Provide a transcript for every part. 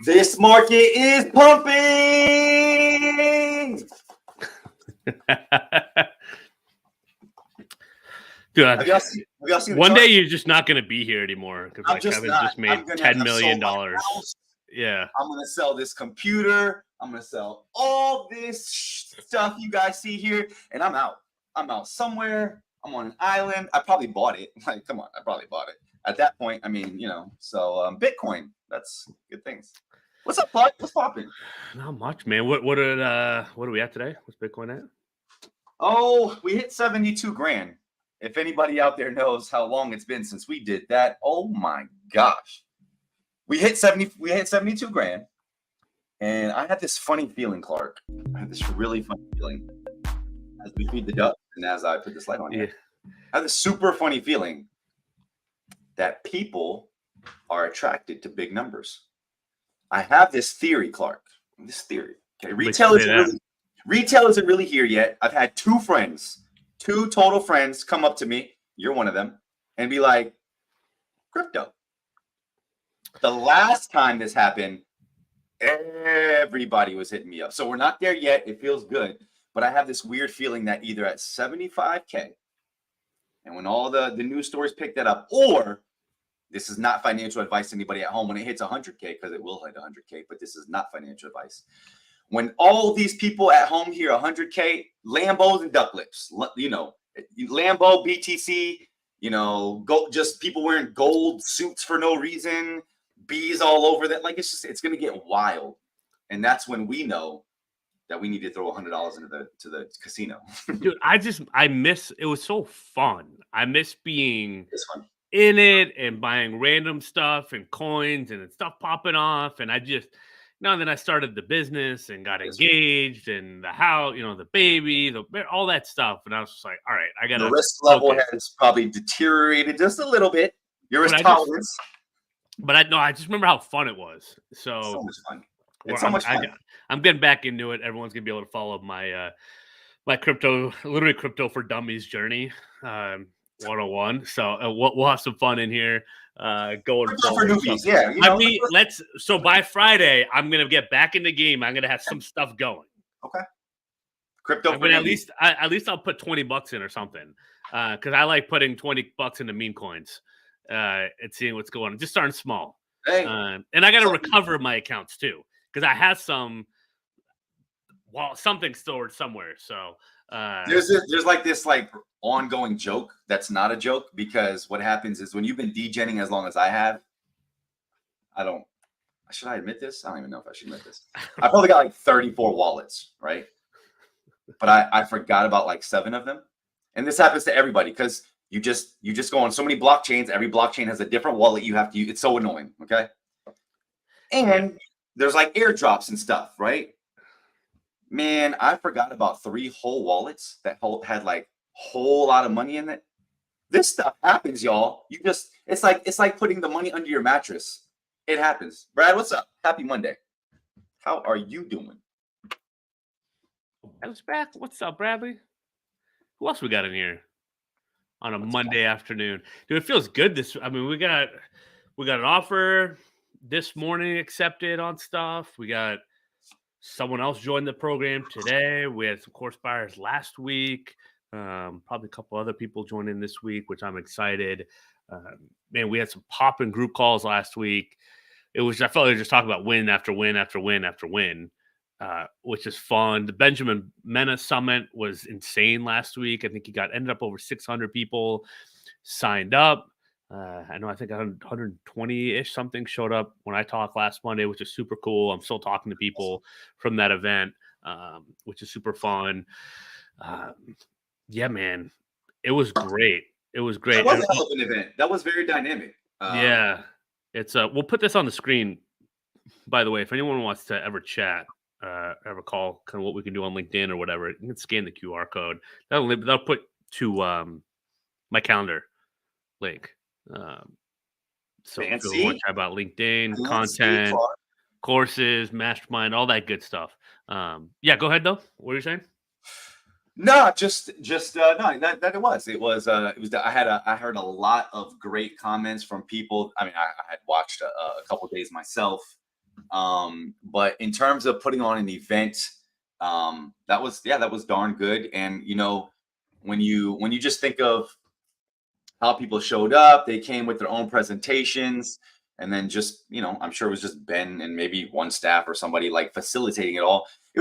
This market is pumping. Dude, Have y'all seen one the day chart? you're just not going to be here anymore because like just Kevin not. just made $10 million. Yeah, I'm gonna sell this computer. I'm gonna sell all this stuff you guys see here, and I'm out. I'm out somewhere. I'm on an island. I probably bought it. Like, come on, I probably bought it. At that point, I mean, you know. So Bitcoin, that's good things. What's up, bud? What's popping? not much, man. What are we at today? What's Bitcoin at? Oh, we hit 72 grand. If anybody out there knows how long it's been since we did that, oh my gosh. We hit 72 grand. And I had this funny feeling, Clark. I had this really funny feeling as we feed the ducks and as I put this light on here. I had this super funny feeling that people are attracted to big numbers. I have this theory, Clark. This theory. Okay, retail isn't really here yet. I've had two total friends come up to me. You're one of them, and be like, crypto. The last time this happened, everybody was hitting me up. So we're not there yet. It feels good. But I have this weird feeling that either at 75K, and when all the news stories pick that up, or this is not financial advice to anybody at home, when it hits 100K, because it will hit 100K, but this is not financial advice. When all these people at home hear 100K, Lambos and duck lips, you know, Lambo, BTC, you know, just people wearing gold suits for no reason, bees all over that. Like, it's going to get wild. And that's when we know that we need to throw $100 into the casino. Dude, I miss, it was so fun. I miss being in it and buying random stuff and coins and stuff popping off. And then I started the business and got engaged and the house, you know, the baby, all that stuff. And I was just like, all right, I got to. The risk level has probably deteriorated just a little bit. Your risk tolerance. But I just remember how fun it was. So much fun. It's so much fun. I'm getting back into it. Everyone's gonna be able to follow my my crypto for dummies journey 101. So we'll have some fun in here going for newbies. So, yeah, you know, so by Friday I'm gonna get back in the game. I'm gonna have some stuff going. Okay. Crypto. I mean, at least I'll put $20 in or something because I like putting $20 into meme coins and seeing what's going on. Just starting small. Hey, and I got to recover my accounts too because I have something stored somewhere. So there's like this ongoing joke that's not a joke, because what happens is when you've been degenning as long as I have, should I admit this? I don't even know if I should admit this. I probably got like 34 wallets, right? But I forgot about like 7 of them. And this happens to everybody because you just go on so many blockchains. Every blockchain has a different wallet you have to use. It's so annoying, okay? And there's like airdrops and stuff, right? Man, I forgot about 3 whole wallets that had like whole lot of money in it. This stuff happens, y'all. It's like putting the money under your mattress. It happens. Brad, what's up? Happy Monday. How are you doing? What's up, Bradley? Who else we got in here on a Monday afternoon? Dude, it feels good. We got an offer this morning accepted on stuff. We got someone else joined the program today. We had some course buyers last week. Probably a couple other people joining this week, which I'm excited. Man, we had some popping group calls last week. I felt like we were just talking about win after win after win after win, which is fun. The Benjamin Mena Summit was insane last week. I think ended up over 600 people signed up. I think 120-ish something showed up when I talked last Monday, which is super cool. I'm still talking to people from that event, which is super fun. Yeah, man, it was great. It was great. That was a hell of an event. That was very dynamic. Yeah, it's we'll put this on the screen. By the way, if anyone wants to ever chat, ever call, kind of what we can do on LinkedIn or whatever, you can scan the QR code. That'll put to my calendar link. So if you want Fancy. to chat about LinkedIn, Fancy. content, courses, mastermind, all that good stuff. Yeah, go ahead though. What are you saying? No, just no, that it was I heard a lot of great comments from people. I mean, I had watched a couple days myself. But in terms of putting on an event, that was darn good. And when you just think of how people showed up, they came with their own presentations, and then just I'm sure it was just Ben and maybe one staff or somebody like facilitating it all. It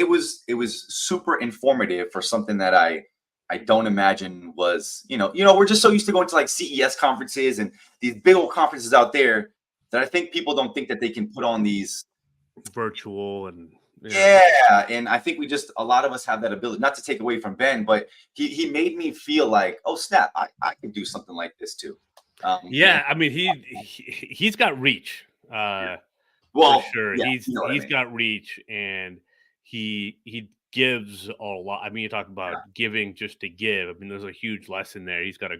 was super informative for something that I don't imagine was we're just so used to going to like CES conferences and these big old conferences out there that I think people don't think that they can put on these. Virtual and Yeah, and I think a lot of us have that ability. Not to take away from Ben, but he made me feel like, oh snap, I can do something like this too. yeah. I mean, he's got reach. For Well, sure. yeah, you know what I He's mean. got reach and he gives a lot. I mean, you talk about giving just to give. I mean, there's a huge lesson there. He's got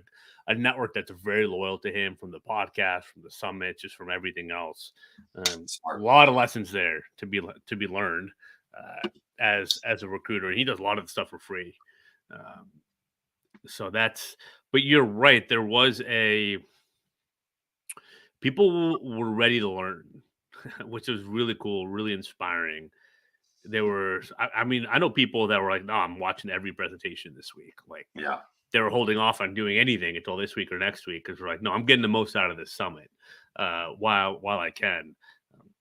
a network that's very loyal to him from the podcast, from the summit, just from everything else. A Smart. lot of lessons there to be learned as a recruiter. And he does a lot of the stuff for free. Um, so that's. But you're right. There was people were ready to learn, which was really cool, really inspiring. I mean, I know people that were like, no, I'm watching every presentation this week. Like, Yeah. they were holding off on doing anything until this week or next week because we're like, no, I'm getting the most out of this summit while I can.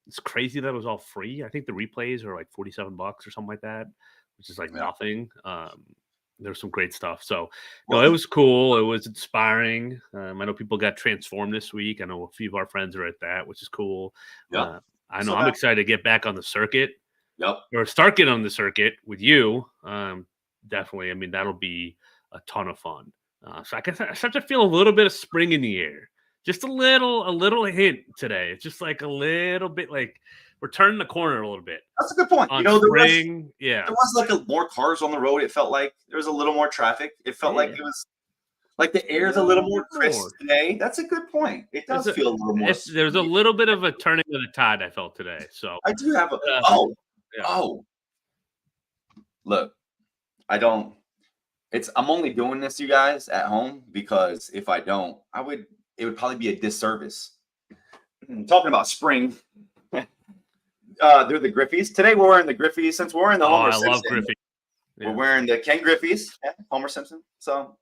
It's crazy that it was all free. I think the replays are like $47 or something like that, which is like Yeah. nothing. There's some great stuff. So, no, Well, it was cool. It was inspiring. I know people got transformed this week. I know a few of our friends are at that, which is cool. yep. I know So I'm that, excited to get back on the circuit yep. or start getting on the circuit with you. Definitely. I mean, that'll be a ton of fun. So I guess I start to feel a little bit of spring in the air. Just a little hint today. It's just like a little bit like we're turning the corner a little bit That's a good point. on There was spring. Yeah. there was like more cars on the road. It felt like there was a little more traffic. It felt like Yeah. it was like the air is a little more crisp More. today. That's a good point. It does feel a little more. There's a little bit of a turning of the tide I felt today. So I do have a uh, oh yeah. oh look. I don't. I'm only doing this, you guys, at home because if I don't, it would probably be a disservice. Talking about spring, they're the Griffies. Today we're wearing the Griffies since we're in the Homer I love Simpson. Griffey. We're wearing the Ken Griffies, Homer Simpson. So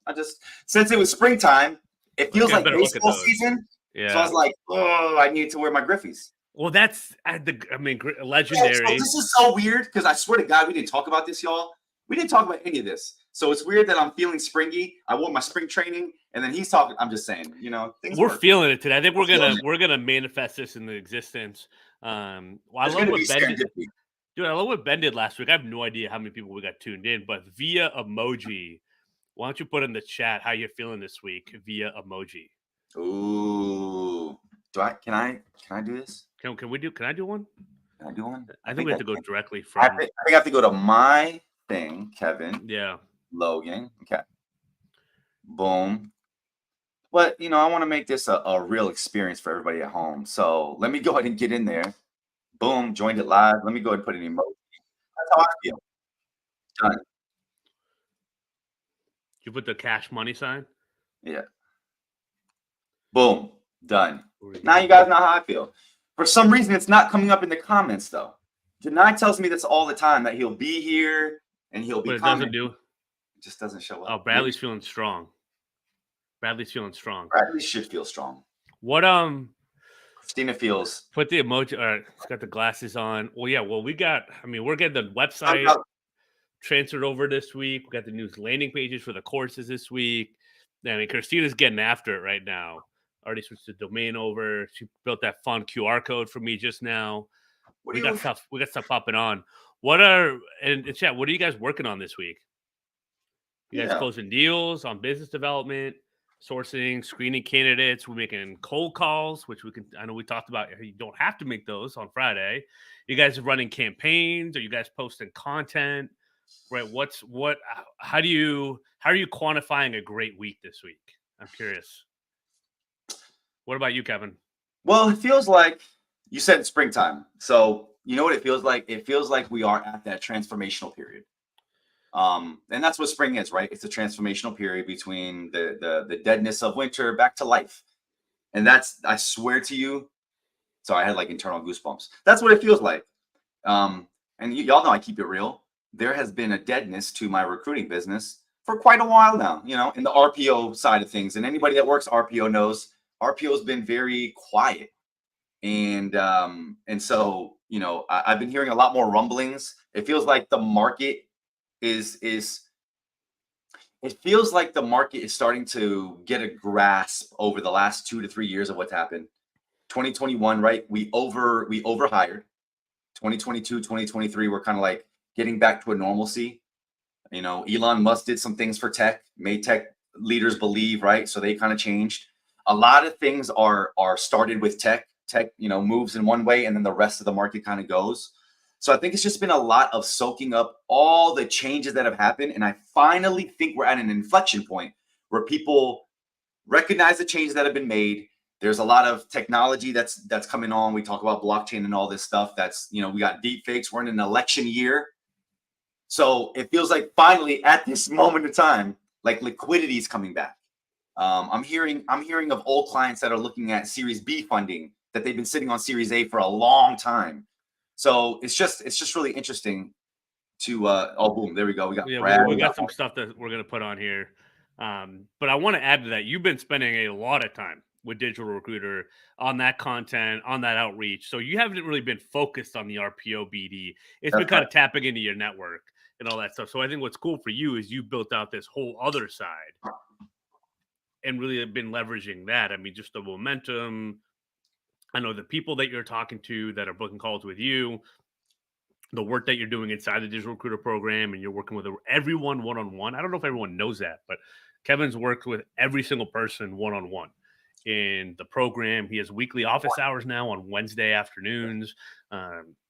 since it was springtime, it feels like baseball season. Yeah. So I was like, oh, I need to wear my Griffies. Well, that's legendary. So this is so weird because I swear to God, we didn't talk about this, y'all. We didn't talk about any of this. So it's weird that I'm feeling springy. I wore my spring training, and then he's talking. I'm just saying, things we're work. feeling it today. I think we're gonna manifest this into existence. I love what Ben did. Dude, I love what Ben did last week. I have no idea how many people we got tuned in, but via emoji. Why don't you put in the chat how you're feeling this week via emoji? Ooh, can I do this? Can I do one? Can I do one? I think we have to go directly I from. think I have to go to my thing, Kevin. Yeah. Logan. Okay. Boom. But I want to make this a real experience for everybody at home. So let me go ahead and get in there. Boom, joined it live. Let me go ahead and put an emoji. That's how I feel. Done. You put the cash money sign? Yeah. Boom. Done. Now you guys know how I feel. For some reason, it's not coming up in the comments though. Janai tells me this all the time that he'll be here and he'll be. But it doesn't do. It just doesn't show up. Oh, Bradley's feeling strong. Bradley should feel strong. What Christina feels. Put the emoji. All right, he's got the glasses on. Well, yeah. Well, we're getting the website transferred over this week. We got the new landing pages for the courses this week. I mean, Christina's getting after it right now. Already switched the domain over. She built that fun QR code for me just now. We got stuff popping on. In chat, what are you guys working on this week? You guys closing deals on business development, sourcing, screening candidates. We're making cold calls, which I know we talked about. You don't have to make those on Friday. You guys are running campaigns. Are you guys posting content? Right. How are you quantifying a great week this week? I'm curious. What about you, Kevin? Well, it feels like you said springtime. So you know what it feels like? It feels like we are at that transformational period. And that's what spring is, right? It's a transformational period between the deadness of winter back to life. And that's, I swear to you, so I had like internal goosebumps. That's what it feels like. And y'all know I keep it real. There has been a deadness to my recruiting business for quite a while now, you know, in the RPO side of things. And anybody that works RPO knows RPO has been very quiet. And so, you know, I've been hearing a lot more rumblings. It feels like the market is it feels like the market is starting to get a grasp over the last 2 to 3 years of what's happened. 2021, right? We overhired. 2022, 2023, we're kind of like getting back to a normalcy. You know, Elon Musk did some things for tech, made tech leaders believe, right? So they kind of changed. A lot of things are started with tech. Tech, you know, moves in one way and then the rest of the market kind of goes. So I think it's just been a lot of soaking up all the changes that have happened. And I finally think we're at an inflection point where people recognize the changes that have been made. There's a lot of technology that's coming on. We talk about blockchain and all this stuff. That's, you know, we got deep fakes. We're in an election year. So it feels like finally at this moment of time, like liquidity is coming back. I'm hearing of old clients that are looking at Series B funding that they've been sitting on Series A for a long time. So it's just really interesting to oh boom, there we go. We got Brad. We got some stuff that we're gonna put on here. But I want to add to that. You've been spending a lot of time with Digital Recruiter on that content, on that outreach. So you haven't really been focused on the RPO BD. It's been kind of tapping into your network and all that stuff. So I think what's cool for you is you built out this whole other side and really have been leveraging that. I mean, just the momentum. I know the people that you're talking to that are booking calls with you, the work that you're doing inside the Digital Recruiter program, and you're working with everyone one-on-one. I don't know if everyone knows that, but Kevin's worked with every single person one-on-one in the program. He has weekly office hours now on Wednesday afternoons.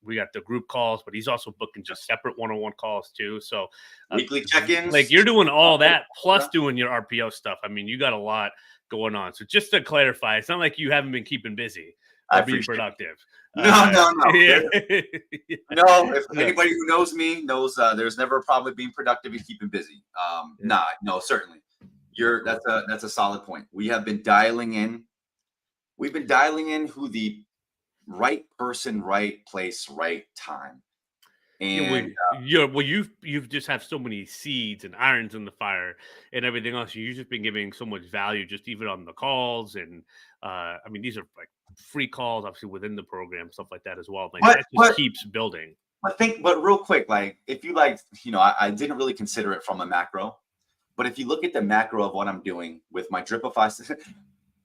We got the group calls, but he's also booking just separate one-on-one calls too. So weekly check-ins. Like you're doing all that plus doing your RPO stuff. I mean, you got a lot going on. So just to clarify, it's not like you haven't been keeping busy or being productive. No. Yeah. No, if anybody who knows me knows there's never a problem with being productive and keeping busy. No, certainly. That's a solid point. We have been dialing in. We've been dialing in who the right person, right place, right time. And you've just have so many seeds and irons in the fire and everything else. You've just been giving so much value, just even on the calls. And I mean, these are like free calls, obviously within the program, stuff like that as well. Like that just keeps building. But real quick, like if you like, you know, I didn't really consider it from a macro, but if you look at the macro of what I'm doing with my Dripify,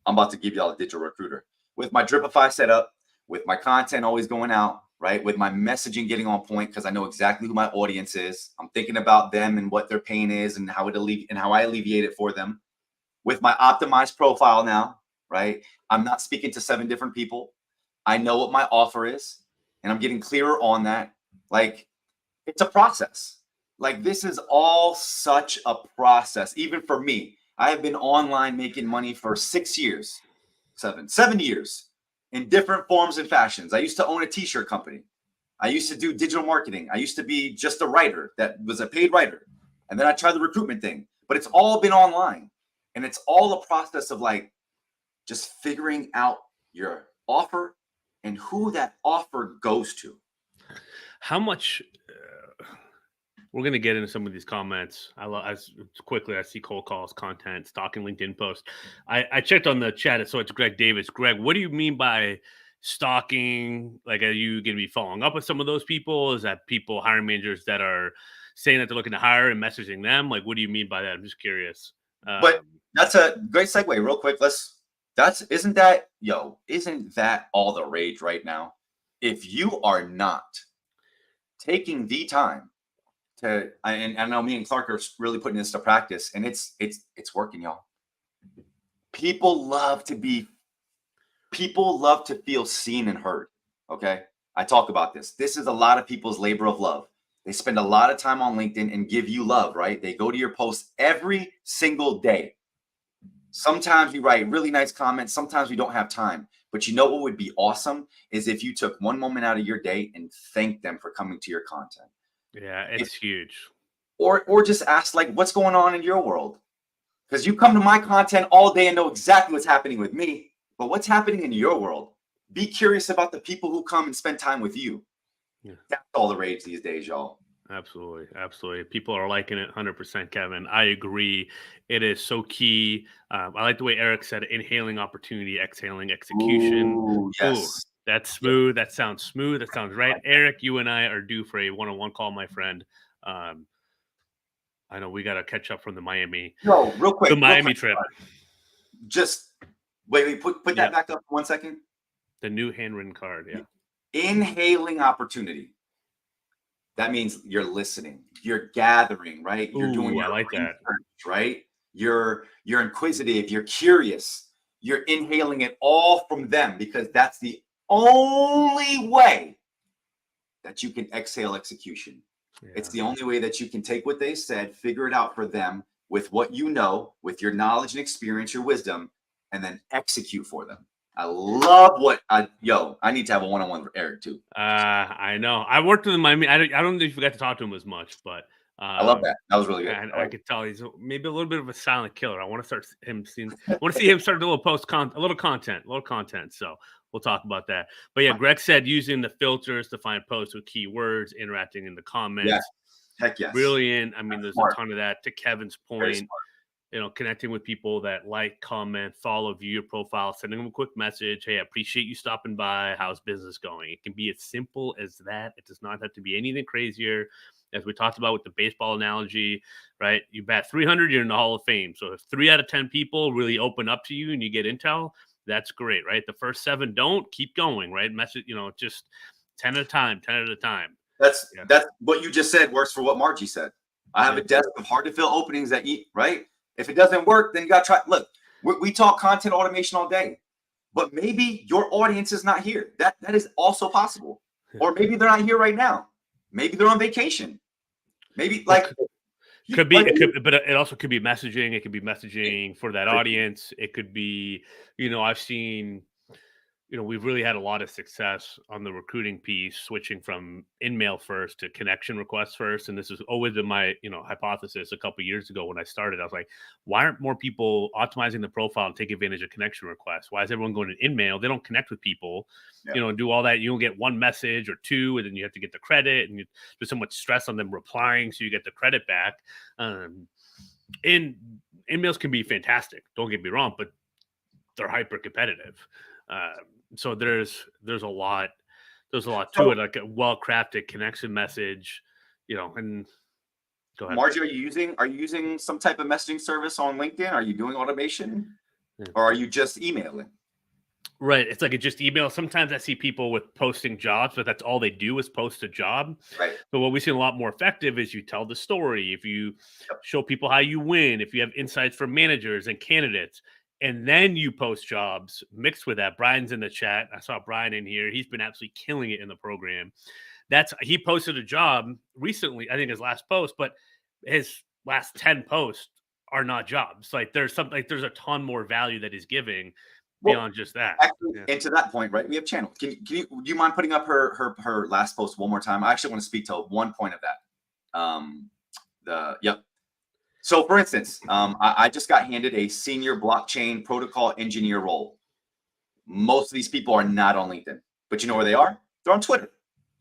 I'm about to give y'all a Digital Recruiter with my Dripify setup, with my content always going out, right? With my messaging getting on point because I know exactly who my audience is. I'm thinking about them and what their pain is and how I alleviate it for them. With my optimized profile now, right? I'm not speaking to 7 different people. I know what my offer is, and I'm getting clearer on that. Like, it's a process. Like, this is all such a process. Even for me, I have been online making money for 6 years, 7 years in different forms and fashions. I used to own a t-shirt company. I used to do digital marketing. I used to be just a writer that was a paid writer. And then I tried the recruitment thing, but it's all been online. And it's all a process of like just figuring out your offer and who that offer goes to. How much we're going to get into some of these comments. I see cold calls, content, stalking LinkedIn posts. I checked on the chat. So it's Greg Davis. Greg, what do you mean by stalking? Like, are you going to be following up with some of those people? Is that people, hiring managers that are saying that they're looking to hire and messaging them? Like, what do you mean by that? I'm just curious. But that's a great segue. Real quick, isn't that all the rage right now? If you are not taking the time to, and I know me and Clark are really putting this to practice, and it's working, y'all. People love to feel seen and heard. Okay, I talk about this. This is a lot of people's labor of love. They spend a lot of time on LinkedIn and give you love, right? They go to your posts every single day. Sometimes we write really nice comments. Sometimes we don't have time. But you know what would be awesome is if you took one moment out of your day and thanked them for coming to your content. Yeah, If, it's huge. or just ask like, what's going on in your world? Because you come to my content all day and know exactly what's happening with me. But what's happening in your world? Be curious about the people who come and spend time with you. Yeah. That's all the rage these days, y'all. Absolutely, absolutely. People are liking it 100%, Kevin. I agree. It is so key. I like the way Eric said, inhaling opportunity, exhaling execution. Ooh, Ooh, yes. that's smooth. That sounds smooth. That sounds right. Eric, you and I are due for a one-on-one call, my friend. I know we got to catch up from the Miami trip. Just wait, put that back up for 1 second. The new handwritten card, yeah. Inhaling opportunity. That means you're listening, you're gathering, right? You're doing your I like research, that. right? You're inquisitive, you're curious, you're inhaling it all from them because that's the only way that you can exhale execution. Yeah. It's the only way that you can take what they said, figure it out for them with what you know, with your knowledge and experience, your wisdom, and then execute for them. I love I need to have a one-on-one with Eric too. I know. I worked with him. I mean, I don't think you forgot to talk to him as much, but I love that. That was really good. I could tell he's maybe a little bit of a silent killer. I want to see him start a little content. So we'll talk about that. But yeah, Greg said using the filters to find posts with keywords, interacting in the comments. Yeah. Heck yes. Brilliant. I mean, there's a ton of that. To Kevin's point, connecting with people that like, comment, follow, view your profile, sending them a quick message. Hey, I appreciate you stopping by. How's business going? It can be as simple as that. It does not have to be anything crazier. As we talked about with the baseball analogy, right? You bat 300, you're in the Hall of Fame. So if 3 out of 10 people really open up to you and you get intel, that's great, right? The first 7 don't, keep going, right? Message, just 10 at a time. That's what you just said works for what Margie said. I have a desk of hard to fill openings that eat, right? If it doesn't work, then you got to try. Look, we talk content automation all day, but maybe your audience is not here. That is also possible. Or maybe they're not here right now. Maybe they're on vacation. Maybe but it also could be messaging. It could be messaging for that audience. It could be, I've seen, we've really had a lot of success on the recruiting piece, switching from in-mail first to connection requests first. And this has always been my, hypothesis a couple of years ago when I started. I was like, why aren't more people optimizing the profile and take advantage of connection requests? Why is everyone going to in-mail? They don't connect with people, and do all that. You don't get 1 message or 2, and then you have to get the credit, and there's so much stress on them replying, so you get the credit back. And in-mails can be fantastic. Don't get me wrong, but they're hyper competitive. So there's a lot to it, like a well-crafted connection message, and go ahead. Margie, are you using some type of messaging service on LinkedIn? Are you doing automation or are you just emailing? Right. It's like just email. Sometimes I see people with posting jobs, but that's all they do is post a job. Right. But what we see a lot more effective is you tell the story. If you show people how you win, if you have insights from managers and candidates, and then you post jobs mixed with that. Brian's in the chat. I saw Brian in here. He's been absolutely killing it in the program. He posted a job recently, I think his last post, but his last 10 posts are not jobs. Like there's a ton more value that he's giving beyond just that. Actually, and to that point, right? We have channels. Do you mind putting up her last post one more time? I actually want to speak to one point of that. So for instance, I just got handed a senior blockchain protocol engineer role. Most of these people are not on LinkedIn, but you know where they are? They're on Twitter.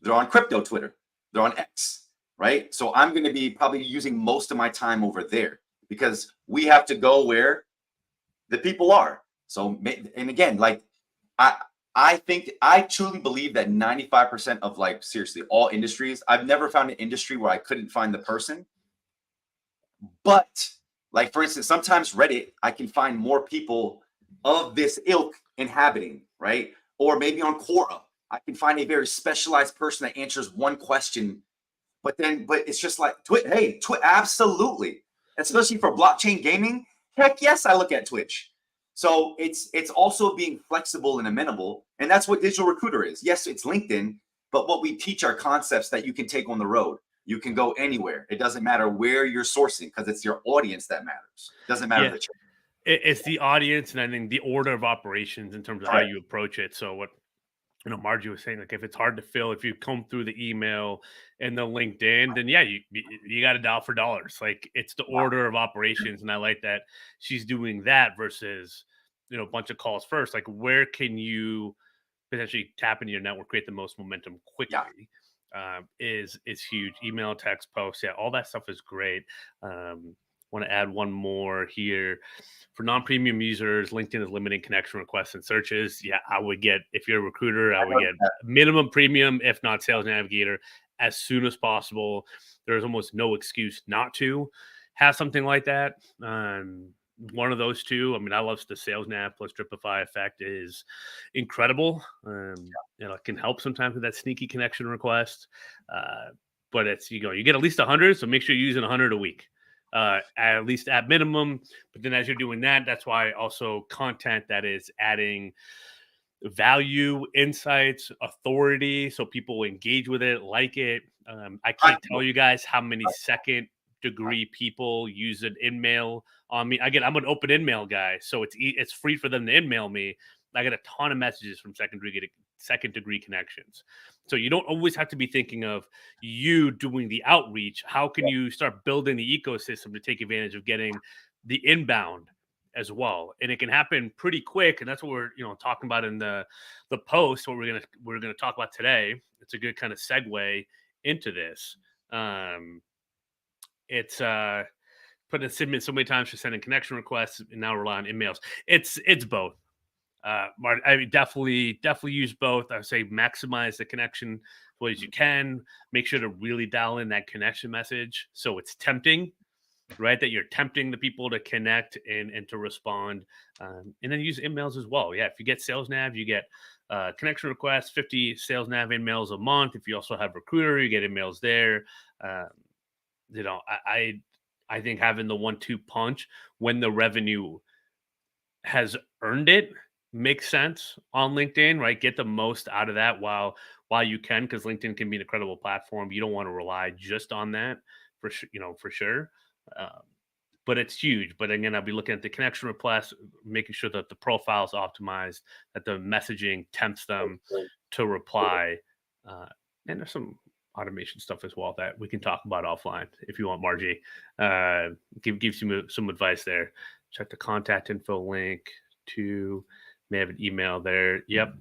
They're on crypto Twitter. They're on X, right? So I'm going to be probably using most of my time over there because we have to go where the people are. So, and again, like I truly believe that 95% of seriously all industries, I've never found an industry where I couldn't find the person. But like, for instance, sometimes Reddit, I can find more people of this ilk inhabiting, right? Or maybe on Quora, I can find a very specialized person that answers one question, but it's just like Twitch. Absolutely. Especially for blockchain gaming. Heck yes, I look at Twitch. So it's also being flexible and amenable. And that's what Digital Recruiter is. Yes, it's LinkedIn, but what we teach are concepts that you can take on the road. You can go anywhere. It doesn't matter where you're sourcing because it's your audience that matters. It doesn't matter the channel. It's the audience, and I think the order of operations in terms of how Right. you approach it. So what Margie was saying, like if it's hard to fill, if you come through the email and the LinkedIn, then yeah, you got to dial for dollars. Like it's the order of operations, and I like that she's doing that versus a bunch of calls first. Like where can you potentially tap into your network, create the most momentum Yeah. quickly? Is huge. Email, text, post, yeah, all that stuff is great. Want to add one more here. For non-premium users, LinkedIn is limiting connection requests and searches. Yeah, I would get, if you're a recruiter, I I would noticed get that. minimum premium, if not Sales Navigator, as soon as possible. There's almost no excuse not to have something like that. One of those two. I mean, I love the Sales Nav plus Dripify effect is incredible. It can help sometimes with that sneaky connection request. But it's you get at least 100, so make sure you're using 100 a week, at least at minimum. But then as you're doing that, that's why also content that is adding value, insights, authority, so people engage with it, like it. I can't tell you guys how many second degree people use an InMail on me. Again, I'm an open InMail guy, so it's free for them to InMail me. I get a ton of messages from second degree connections. So you don't always have to be thinking of you doing the outreach. How can you start building the ecosystem to take advantage of getting the inbound as well? And it can happen pretty quick, and that's what we're talking about in the post. What we're gonna talk about today. It's a good kind of segue into this. It's put a submit so many times for sending connection requests, and now rely on emails. It's both. I mean, definitely use both. I would say maximize the connection as well as you can. Make sure to really dial in that connection message so it's tempting, right? That you're tempting the people to connect and to respond, and then use emails as well. Yeah, if you get Sales Nav, you get connection requests, 50 Sales Nav emails a month. If you also have Recruiter, you get emails there. Uh, I think having the 1-2 punch when the revenue has earned it makes sense on LinkedIn, right? Get the most out of that while you can, because LinkedIn can be an incredible platform. You don't want to rely just on that for sure. Um, but it's huge. But again, I'll be looking at the connection requests, making sure that the profile is optimized, that the messaging tempts them to reply. And there's some automation stuff as well that we can talk about offline if you want, Margie. Gives you some advice there. Check the contact info link to may have an email there. Yep,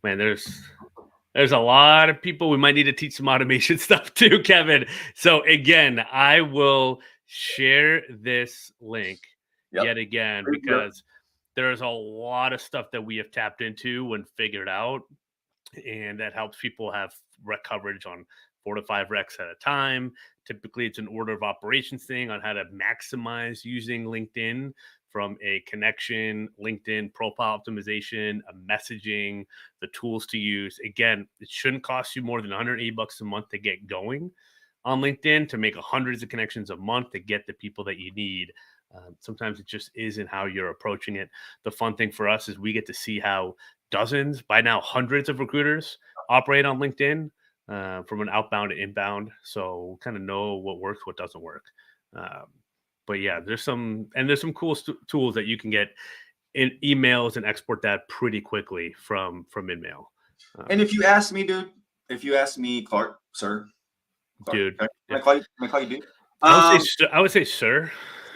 man. There's a lot of people we might need to teach some automation stuff too, Kevin. So again, I will share this link yet again because there's a lot of stuff that we have tapped into and figured out, and that helps people have rec coverage on 4 to 5 recs at a time. Typically, it's an order of operations thing on how to maximize using LinkedIn, from a connection, LinkedIn profile optimization, a messaging, the tools to use. Again, it shouldn't cost you more than $180 a month to get going on LinkedIn, to make hundreds of connections a month to get the people that you need. Sometimes it just isn't how you're approaching it. The fun thing for us is we get to see how dozens, by now hundreds of recruiters operate on LinkedIn, from an outbound to inbound. So kind of know what works, what doesn't work. But yeah, there's some cool tools that you can get in emails and export that pretty quickly from InMail. And if you ask me, dude, if you ask me, Clark, sir, Clark, dude, can yeah. I call you dude? I would say sir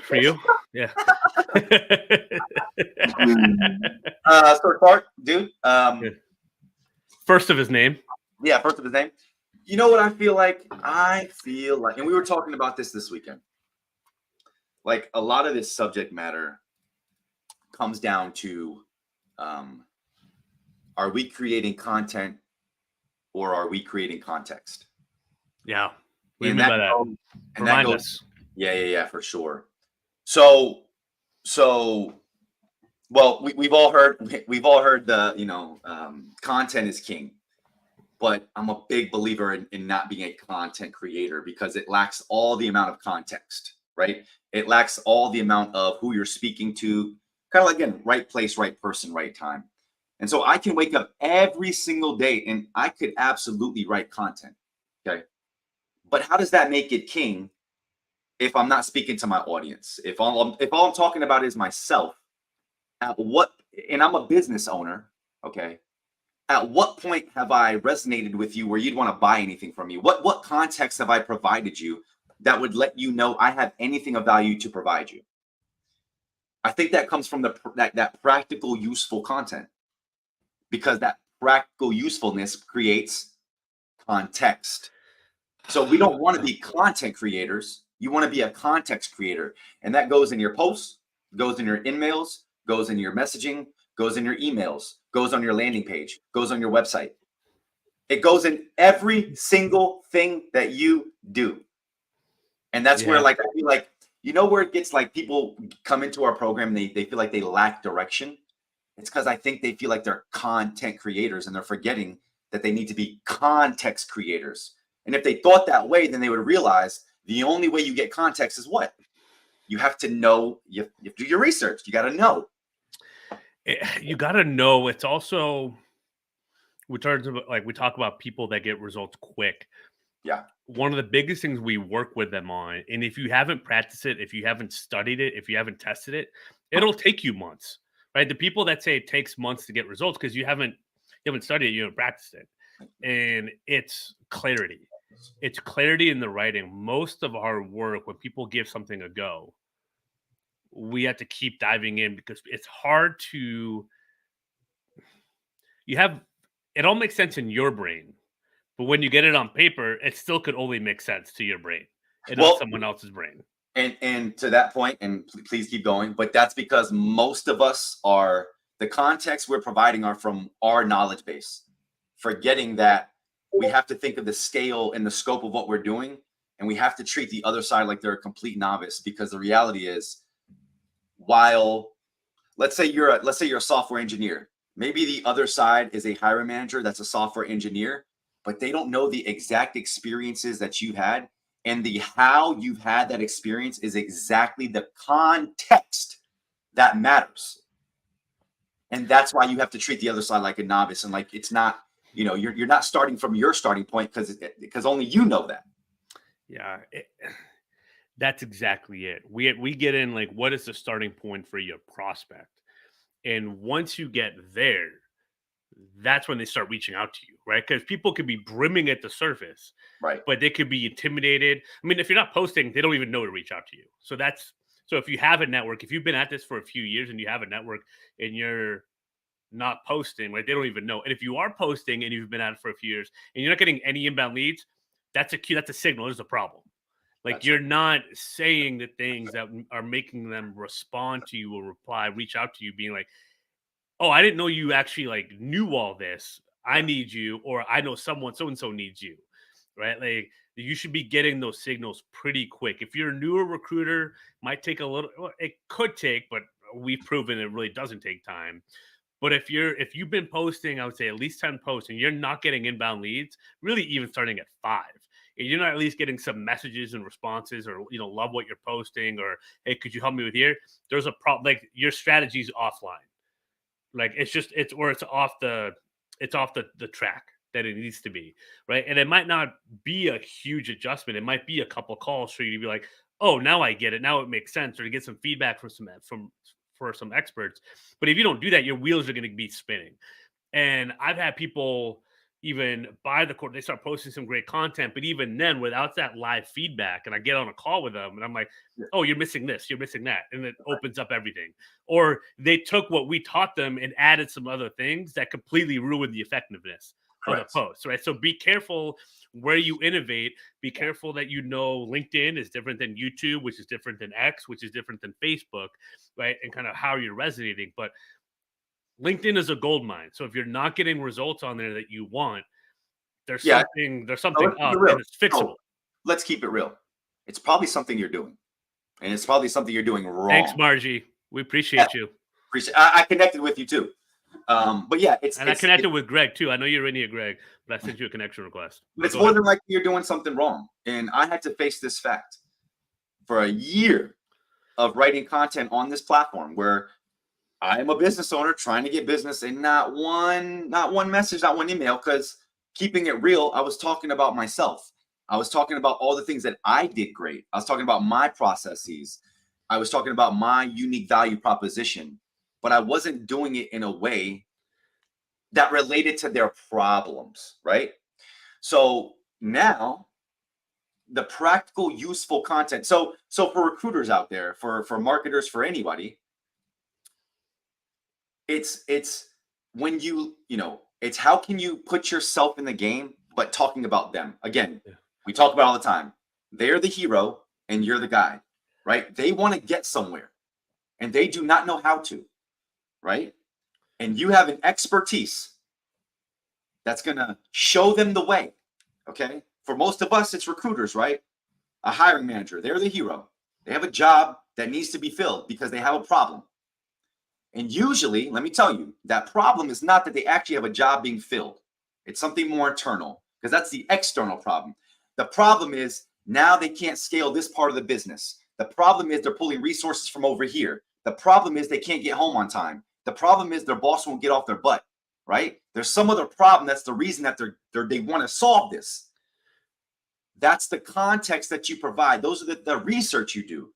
for you. Yeah. Sir Clark, dude. First of his name. Yeah, first of his name. You know what I feel like? I feel like, and we were talking about this weekend. Like a lot of this subject matter comes down to, are we creating content or are we creating context? Yeah. What do you And mean that by that? goes- and Remind that goes, us. Yeah, for sure. So, well, we've all heard the content is king, but I'm a big believer in not being a content creator because it lacks all the amount of context, right? It lacks all the amount of who you're speaking to, kind of like, again, right place, right person, right time. And so I can wake up every single day and I could absolutely write content. Okay. But how does that make it king if I'm not speaking to my audience? If all I'm talking about is myself, at what, and I'm a business owner, okay? At what point have I resonated with you where you'd want to buy anything from me? What context have I provided you that would let you know I have anything of value to provide you? I think that comes from that practical, useful content, because that practical usefulness creates context. So we don't want to be content creators. You want to be a context creator, and that goes in your posts, goes in your emails, goes in your messaging, goes in your emails, goes on your landing page, goes on your website. It goes in every single thing that you do. And that's where, Yeah. like, I feel like, you know, where it gets like people come into our program, they feel like they lack direction. It's because I think they feel like they're content creators and they're forgetting that they need to be context creators. And if they thought that way, then they would realize the only way you get context is what? You have to know, you have to do your research. You got to know. You got to know. It's also, we talk about people that get results quick. Yeah. One of the biggest things we work with them on, and if you haven't practiced it, if you haven't studied it, if you haven't tested it, it'll take you months, right? The people that say it takes months to get results because you haven't studied it, you haven't practiced it, and it's clarity. It's clarity in the writing. Most of our work, when people give something a go, we have to keep diving in because it's hard to. It all makes sense in your brain. But when you get it on paper, it still could only make sense to your brain and not someone else's brain. And to that point, and please keep going, but that's because most of us are, the context we're providing are from our knowledge base, forgetting that we have to think of the scale and the scope of what we're doing, and we have to treat the other side like they're a complete novice, because the reality is, while let's say you're a software engineer, maybe the other side is a hiring manager that's a software engineer, but they don't know the exact experiences that you've had, and the how you've had that experience is exactly the context that matters. And that's why you have to treat the other side like a novice, and like it's not, you know, you're not starting from your starting point because only you know that. Yeah, that's exactly it. We get in like, what is the starting point for your prospect? And once you get there, that's when they start reaching out to you, right? Because people could be brimming at the surface, Right. but they could be intimidated. I mean, if you're not posting, they don't even know to reach out to you. So if you have a network, if you've been at this for a few years and you have a network and you're not posting, right, they don't even know. And if you are posting and you've been at it for a few years and you're not getting any inbound leads, that's a cue. That's a signal. There's a problem. Like, That's you're right. not saying the things that are making them respond to you or reply, reach out to you, being like, oh, I didn't know you actually like knew all this. I Yeah. need you, or I know someone so and so needs you, right? Like, you should be getting those signals pretty quick. If you're a newer recruiter, might take a little. Well, it could take, but we've proven it really doesn't take time. But if you've been posting, I would say at least 10 posts, and you're not getting inbound leads, really even starting at 5. And you're not at least getting some messages and responses, or love what you're posting, or hey, could you help me with here? There's a problem. Like, your strategy's offline. Like, it's off the track that it needs to be, right? And it might not be a huge adjustment. It might be a couple calls for you to be like, oh, now I get it. Now it makes sense, or to get some feedback from some experts. But if you don't do that, your wheels are going to be spinning. And I've had people even buy the course, they start posting some great content, but even then, without that live feedback, and I get on a call with them and I'm like, oh, you're missing this, you're missing that. And it opens up everything. Or they took what we taught them and added some other things that completely ruined the effectiveness of the Correct. post, right? So be careful where you innovate. Be careful that LinkedIn is different than YouTube, which is different than X, which is different than Facebook, right? And kind of how you're resonating. But LinkedIn is a gold mine. So if you're not getting results on there that you want, there's Yeah. something Let's up, keep it real. and it's fixable. No, let's keep it real. It's probably something you're doing, and it's probably something you're doing wrong. Thanks, Margie. We appreciate you. I connected with you too. But yeah, I connected with Greg too. I know you're in here, Greg, but I sent you a connection request. But it's more than likely you're doing something wrong. And I had to face this fact for a year of writing content on this platform, where I am a business owner trying to get business, and not one message, not one email, because keeping it real, I was talking about myself. I was talking about all the things that I did great. I was talking about my processes. I was talking about my unique value proposition. but I wasn't doing it in a way that related to their problems, right? So now the practical, useful content. So for recruiters out there, for marketers, for anybody, it's when it's how can you put yourself in the game, but talking about them. Again, we talk about all the time. They're the hero and you're the guide, right? They want to get somewhere and they do not know how to, right? And you have an expertise that's going to show them the way, okay? For most of us, it's recruiters, right? A hiring manager, they're the hero. They have a job that needs to be filled because they have a problem. And usually, let me tell you, that problem is not that they actually have a job being filled. It's something more internal, because that's the external problem. The problem is now they can't scale this part of the business. The problem is they're pulling resources from over here. The problem is they can't get home on time. The problem is their boss won't get off their butt, right? There's some other problem that's the reason that they want to solve this. That's the context that you provide. Those are the research you do.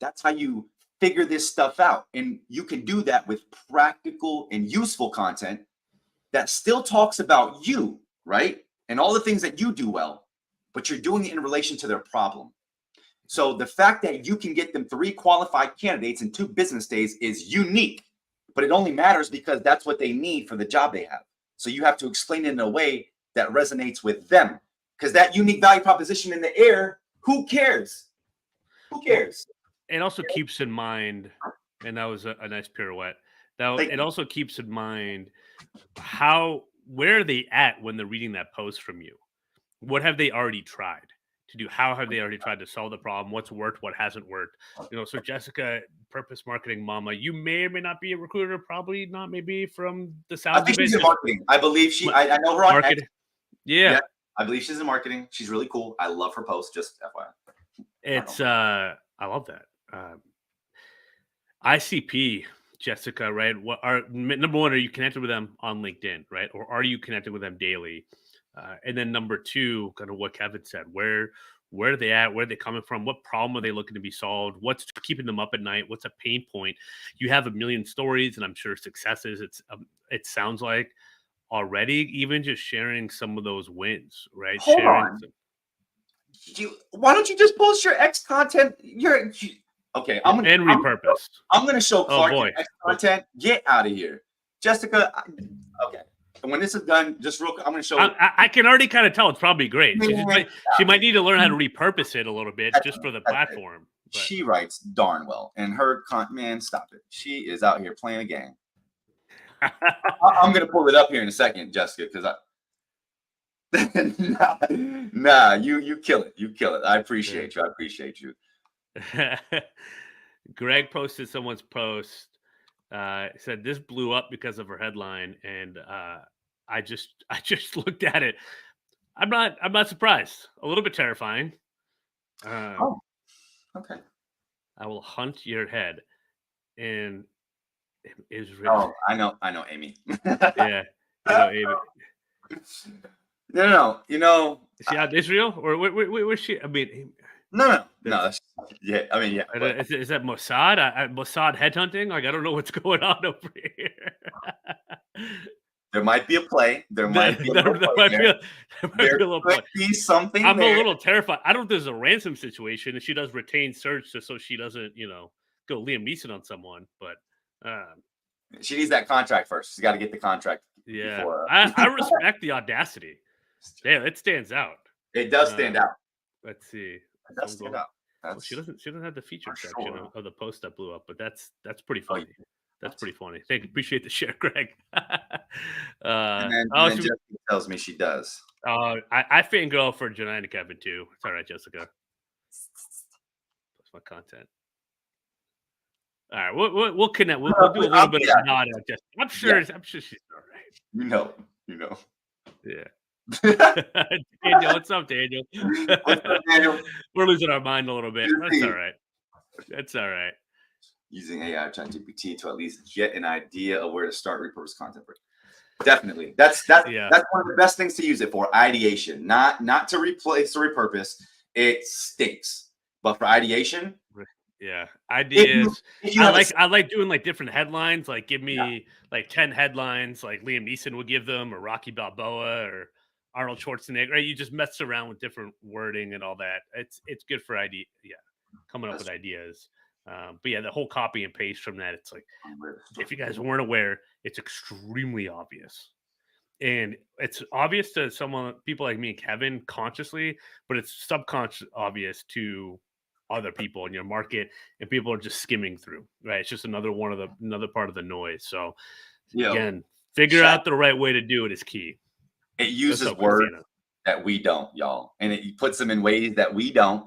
That's how you figure this stuff out. And you can do that with practical and useful content that still talks about you, right? And all the things that you do well, but you're doing it in relation to their problem. So the fact that you can get them 3 qualified candidates in 2 business days is unique, but it only matters because that's what they need for the job they have. So you have to explain it in a way that resonates with them, because that unique value proposition in the air, who cares? Who cares? It also keeps in mind, and that was a nice pirouette. It also keeps in mind where are they at when they're reading that post from you? What have they already tried to do? How have they already tried to solve the problem? What's worked? What hasn't worked? So Jessica, Purpose Marketing Mama, you may or may not be a recruiter. Probably not. Maybe from the sounds I think she's in marketing. I believe I know her on marketing. Yeah, I believe she's in marketing. She's really cool. I love her post. Just FYI. I love that. ICP, Jessica, right? Number one, are you connected with them on LinkedIn, right? Or are you connected with them daily? And then number 2, kind of what Kevin said, where are they at? Where are they coming from? What problem are they looking to be solved? What's keeping them up at night? What's a pain point? You have a million stories and I'm sure successes. It sounds like already, even just sharing some of those wins, right? Hold on. Why don't you just post your X content? Okay, I'm gonna repurpose. I'm gonna show Clark your X content. Get out of here, Jessica. Okay, and when this is done, just real quick, I'm gonna show. I can already kind of tell it's probably great. She might need to learn how to repurpose it a little bit just for the platform. But she writes darn well, and her man, stop it. She is out here playing a game. I'm gonna pull it up here in a second, Jessica, because nah, you kill it. You kill it. I appreciate you. I appreciate you. Greg posted someone's post. Said this blew up because of her headline, and I just looked at it. I'm not surprised. A little bit terrifying. Okay. I will hunt your head in Israel. Oh, I know, Amy. Yeah, Amy. No. Is she out in Israel or where's she? I mean, no. Yeah, I mean, yeah. Is that Mossad? Mossad headhunting? Like, I don't know what's going on over here. There might be a play. There might be something. I'm a little terrified. I don't know if there's a ransom situation and she does retain search just so she doesn't, go Liam Neeson on someone. But she needs that contract first. She's got to get the contract. Yeah, before, I respect the audacity. Yeah, it stands out. It does stand out. Let's see. It does stand out. Well, she doesn't have the feature section of the post that blew up, but that's pretty funny. That's pretty funny. Thank you. Appreciate the share, Greg. And then Jessica tells me she does. I fangirl for Janine and Kevin too. It's all right, Jessica. That's my content. All right, we'll connect. We'll do a little bit of nod at Jessica. I'm sure she's all right. You know. Yeah. Daniel, what's up, Daniel? We're losing our mind a little bit. That's all right. That's all right. Using AI ChatGPT to at least get an idea of where to start repurpose content for. Definitely. That's one of the best things to use it for. Ideation, not to replace or repurpose. It stinks. But for ideation, Yeah, If you ideas. if you have a I like doing like different headlines. Like, give yeah, me like 10 headlines, like Liam Neeson would give them, or Rocky Balboa, or Arnold Schwarzenegger. Right? You just mess around with different wording and all that. It's good for idea. Yeah, coming up with that's ideas. But yeah, the whole copy and paste from that. It's like, true. if you guys weren't aware, it's extremely obvious. And it's obvious to someone, people like me and Kevin, consciously, but it's subconscious obvious to other people in your market, and people are just skimming through. Right? It's just another part of the noise. So Yo, again, figure chat out the right way to do it is key. it What's uses up, words Christina? that we don't, y'all, and it puts them in ways that we don't.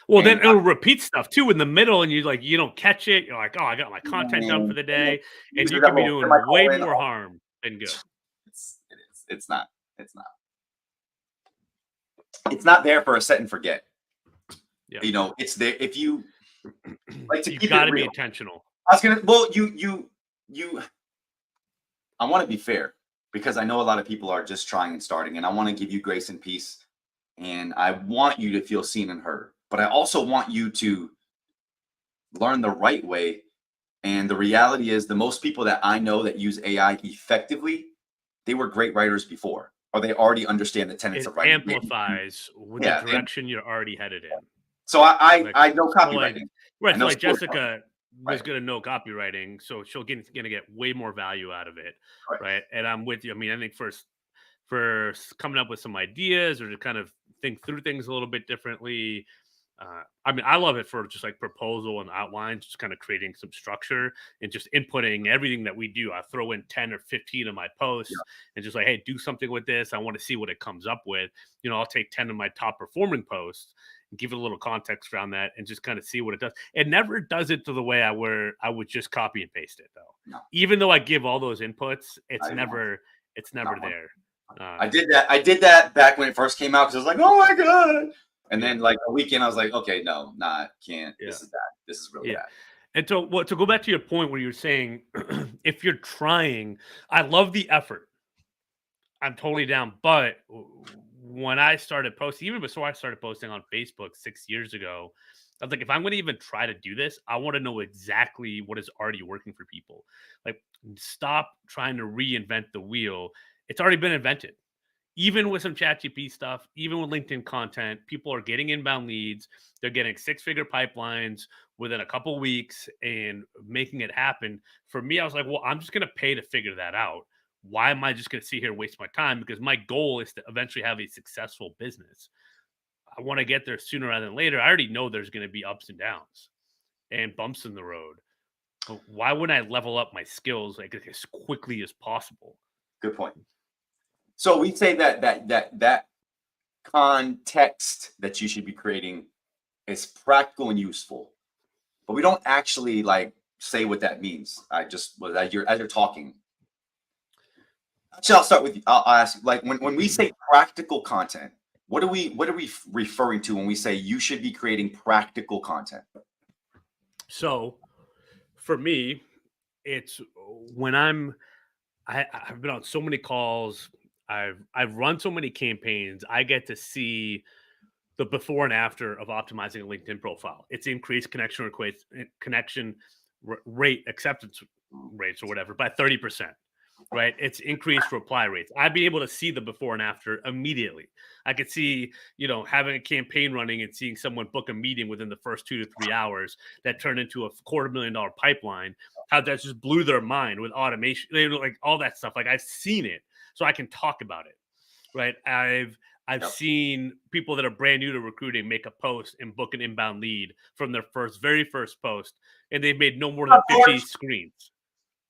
Well, then And it'll repeat stuff too in the middle, and you don't catch it. You're like, oh, I got my content done for the and it day, and uses you that can be little doing way semicolon. more harm than good. It's not. It's not. It's not there for a set and forget. Yeah, It's there if you like to you've keep got it to be real. intentional. I was gonna. Well, you. I want to be fair because I know a lot of people are just trying and starting, and I want to give you grace and peace, and I want you to feel seen and heard. But I also want you to learn the right way. And the reality is, the most people that I know that use AI effectively, they were great writers before, or they already understand the tenets It of writing. amplifies with the Yeah. direction you're already headed in. So Like, I know so like, copywriting. I right, so know like storytelling. Jessica was Right. gonna know copywriting, so gonna get way more value out of it, Correct. right? And I'm with you. I mean, I think for coming up with some ideas or to kind of think through things a little bit differently. I mean, I love it for just like proposal and outlines, just kind of creating some structure and just inputting everything that we do. I throw in 10 or 15 of my Yeah. posts and just like, hey, do something with this. I want to see what it comes up with. I'll take 10 of my top performing posts and give it a little context around that and just kind of see what it does. It never does it to the way I would just copy and paste it though. No, Even though I give all those inputs, I didn't want it's to. never Not one. there. I did that. I did that back when it first came out because I was like, oh my god. And Yeah. then like a weekend, I was like, okay, no, nah, can't. Yeah. This is bad. This is really Yeah. bad. And to go back to your point where you're saying, if you're trying, I love the effort. I'm totally down. But when I started posting, even before I started posting on Facebook 6 years ago, I was like, if I'm going to even try to do this, I want to know exactly what is already working for people. Like, stop trying to reinvent the wheel. It's already been invented. Even with some ChatGPT stuff, even with LinkedIn content, people are getting inbound leads. They're getting six-figure pipelines within a couple weeks and making it happen. For me, I was like, well, I'm just going to pay to figure that out. Why am I just going to sit here and waste my time? Because my goal is to eventually have a successful business. I want to get there sooner rather than later. I already know there's going to be ups and downs and bumps in the road. But why wouldn't I level up my skills like as quickly as possible? Good point. So we say that context that you should be creating is practical and useful, but we don't actually like say what that means. I just was as you're talking. Actually, I'll start with you. I'll ask like when we say practical content, what are we referring to when we say you should be creating practical content? So for me, it's when I've been on so many calls. I've run so many campaigns. I get to see the before and after of optimizing a LinkedIn profile. It's increased connection rate acceptance rates or whatever by 30%. Right, it's increased reply rates. I'd be able to see the before and after immediately. I could see, having a campaign running and seeing someone book a meeting within the first 2 to 3 hours that turned into a $250,000 pipeline. How that just blew their mind with automation, like all that stuff. Like I've seen it, so I can talk about it. Right, I've Yep. seen people that are brand new to recruiting make a post and book an inbound lead from their very first post, and they've made no more than 50 screens.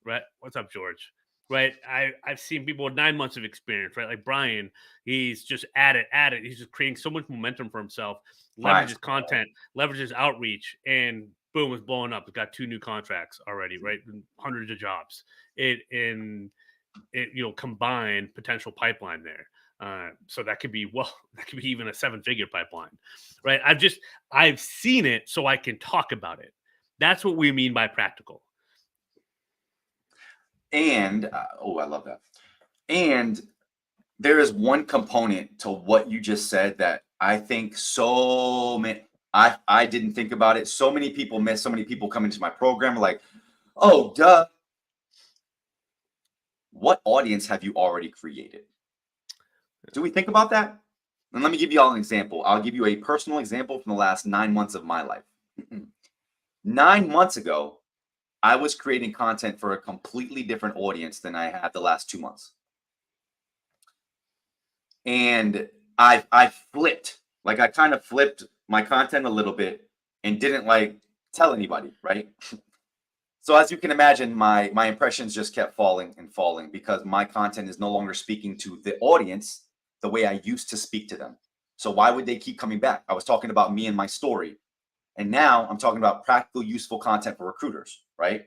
Right, what's up, George? Right, I've seen people with 9 months of experience. Right, like Brian, he's just at it. He's just creating so much momentum for himself. Right. Leverages content, leverages outreach, and boom, it's blowing up. It's got 2 new contracts already. Right, hundreds of jobs. Combined potential pipeline there. So that could be even a 7-figure pipeline, right? I've seen it, so I can talk about it. That's what we mean by practical. And I love that. And there is one component to what you just said that I think so many. I didn't think about it. So many people miss. So many people come into my program like, oh, duh. What audience have you already created? Do we think about that? And let me give you all an example. I'll give you a personal example from the last 9 months of my life. 9 months ago, I was creating content for a completely different audience than I had the last 2 months. And I flipped, like I kind of flipped my content a little bit and didn't like tell anybody, right? So as you can imagine, my impressions just kept falling and falling because my content is no longer speaking to the audience the way I used to speak to them. So why would they keep coming back? I was talking about me and my story. And now I'm talking about practical, useful content for recruiters, right?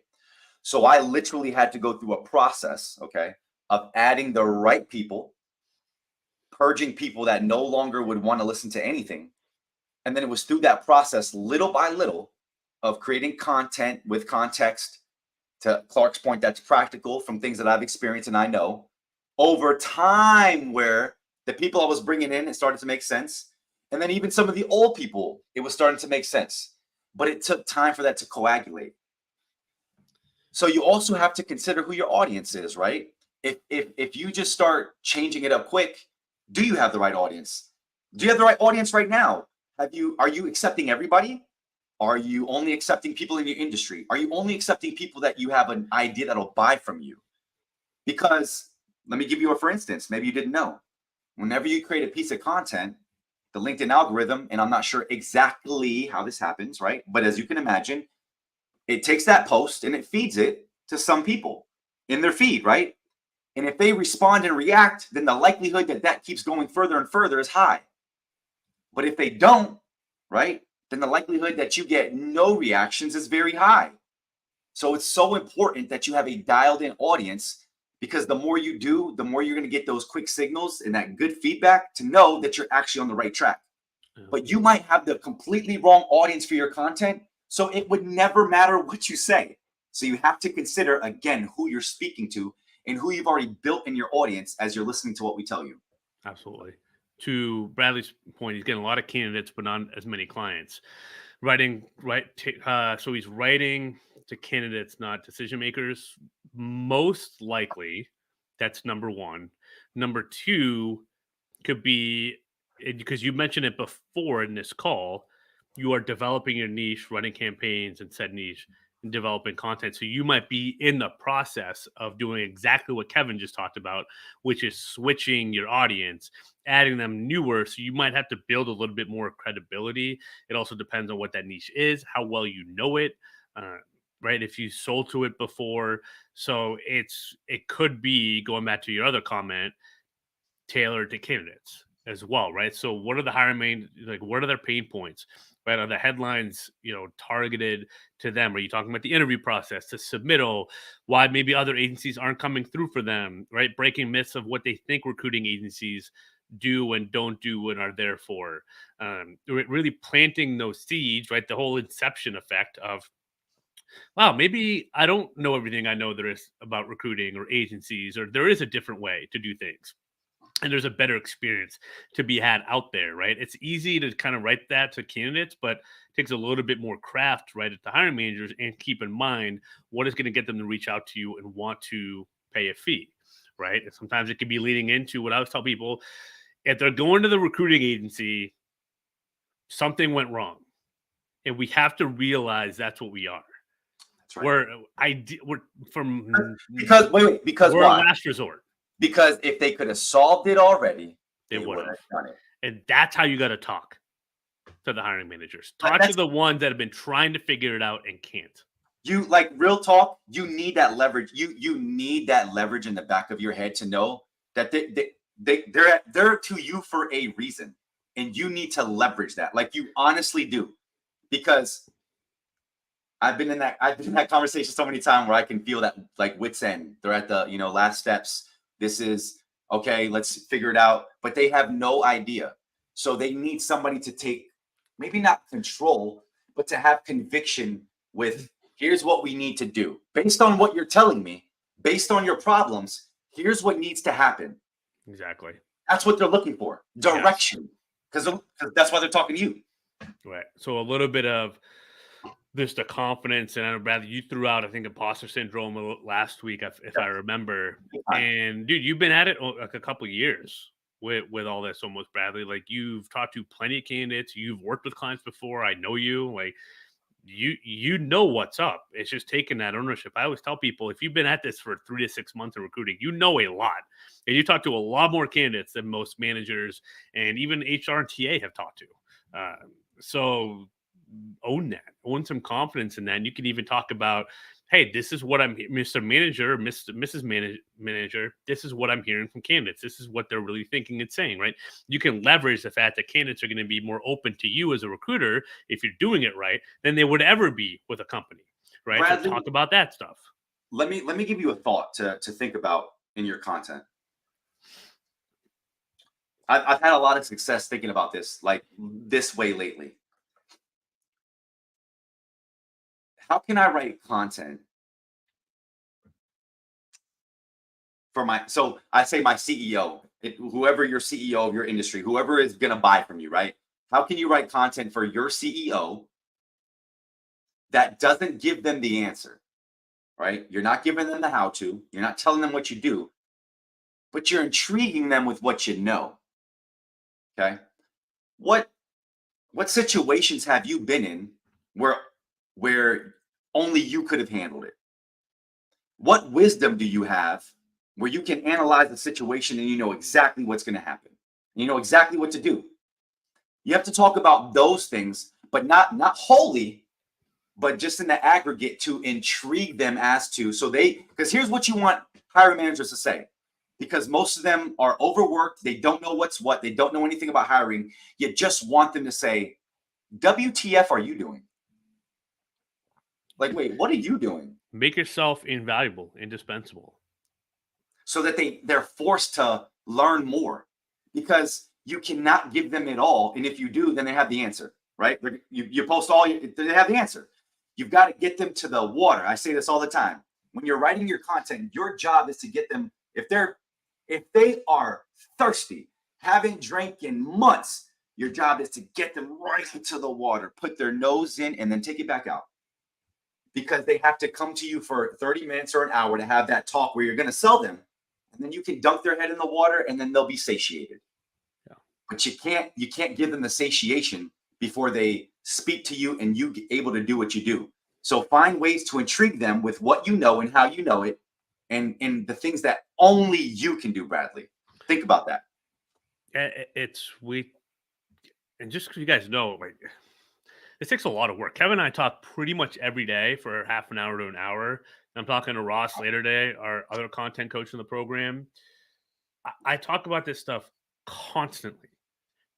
So I literally had to go through a process, okay, of adding the right people, purging people that no longer would want to listen to anything. And then it was through that process, little by little, of creating content with context, to Clark's point, that's practical from things that I've experienced and I know over time, where the people I was bringing in, it started to make sense. And then even some of the old people, it was starting to make sense. But it took time for that to coagulate. So you also have to consider who your audience is, right? If you just start changing it up quick, do you have the right audience? Do you have the right audience right now? Are you accepting everybody? Are you only accepting people in your industry? Are you only accepting people that you have an idea that'll buy from you? Because let me give you a for instance, maybe you didn't know. Whenever you create a piece of content, the LinkedIn algorithm, and I'm not sure exactly how this happens, right? But as you can imagine, it takes that post and it feeds it to some people in their feed, right? And if they respond and react, then the likelihood that that keeps going further and further is high. But if they don't, right, then the likelihood that you get no reactions is very high. So it's so important that you have a dialed in audience, because the more you do, the more you're going to get those quick signals and that good feedback to know that you're actually on the right track. But you might have the completely wrong audience for your content, so it would never matter what you say. So you have to consider, again, who you're speaking to and who you've already built in your audience as you're listening to what we tell you. Absolutely. To Bradley's point, he's getting a lot of candidates, but not as many clients. So he's writing to candidates, not decision makers. Most likely, that's number one. Number two could be, because you mentioned it before in this call, you are developing your niche, running campaigns and said niche, and developing content. So you might be in the process of doing exactly what Kevin just talked about, which is switching your audience, adding them newer. So you might have to build a little bit more credibility. It also depends on what that niche is, how well you know it, right? If you sold to it before. So it could be, going back to your other comment, tailored to candidates as well, right? So what are the what are their pain points, right? Are the headlines, targeted to them? Are you talking about the interview process, to submittal, why maybe other agencies aren't coming through for them, right? Breaking myths of what they think recruiting agencies do and don't do and are there for. Really planting those seeds, right? The whole inception effect of, wow, maybe I don't know everything I know there is about recruiting or agencies, or there is a different way to do things. And there's a better experience to be had out there, right? It's easy to kind of write that to candidates, but it takes a little bit more craft, right, at the hiring managers, and keep in mind what is going to get them to reach out to you and want to pay a fee, right? And sometimes it can be leading into what I always tell people: if they're going to the recruiting agency, something went wrong, and we have to realize that's what we are. That's right. We're from Because wait, because we're a why? last resort. Because if they could have solved it already, They they would would have. have done it. And that's how you got to talk to the hiring managers. But Talk to that's the ones that have been trying to figure it out and can't. you, like, real talk. You need that leverage. You need that leverage in the back of your head to know that they're to you for a reason, and you need to leverage that. Like, you honestly do, because I've been in that conversation so many times where I can feel that, like, wit's end. They're at the last steps. This is okay. Let's figure it out, but they have no idea. So they need somebody to take, maybe not control, but to have conviction with, here's what we need to do based on what you're telling me, based on your problems. Here's what needs to happen. Exactly. That's what they're looking for, direction, because that's why they're talking to you. Right. So a little bit of just the confidence, and I know, Bradley, you threw out, I think, imposter syndrome last week, if I Yep. remember. Big time. And dude, you've been at it like a couple years with all this, almost, Bradley. Like, you've talked to plenty of candidates, you've worked with clients before. I know you. Like, you know what's up. It's just taking that ownership. I always tell people, if you've been at this for 3 to 6 months of recruiting, you know a lot, and you talk to a lot more candidates than most managers and even HR and TA have talked to. So own some confidence in that. And you can even talk about, hey, this is what I'm, Mr. Manager, Mrs. Manager, this is what I'm hearing from candidates. This is what they're really thinking and saying, right? You can leverage the fact that candidates are going to be more open to you as a recruiter if you're doing it right than they would ever be with a company, right? Bradley, So talk about that stuff. let me give you a thought to think about in your content. I've had a lot of success thinking about this like this way lately. How can I write content for my, so I say my CEO, whoever your CEO of your industry, whoever is going to buy from you, right? How can you write content for your CEO that doesn't give them the answer, right? You're not giving them the how to, you're not telling them what you do, but you're intriguing them with what you know. Okay. What situations have you been in where only you could have handled it? What wisdom do you have where you can analyze the situation and you know exactly what's going to happen? You know exactly what to do. You have to talk about those things, but not wholly, but just in the aggregate to intrigue them as to, so they, because here's what you want hiring managers to say, because most of them are overworked. They don't know what's what. They don't know anything about hiring. You just want them to say, WTF are you doing? Like, wait, what are you doing? Make yourself invaluable, indispensable. So that they're forced to learn more, because you cannot give them it all. And if you do, then they have the answer, right? You post all, they have the answer. You've got to get them to the water. I say this all the time. When you're writing your content, your job is to get them, if they are thirsty, haven't drank in months, your job is to get them right into the water, put their nose in, and then take it back out. Because they have to come to you for 30 minutes or an hour to have that talk where you're going to sell them. And then you can dunk their head in the water and then they'll be satiated. Yeah. But you can't give them the satiation before they speak to you and you get able to do what you do. So find ways to intrigue them with what you know and how you know it, and the things that only you can do, Bradley. Think about that. And just because you guys know, like, this takes a lot of work. Kevin and I talk pretty much every day for half an hour to an hour. I'm talking to Ross later today, our other content coach in the program. I talk about this stuff constantly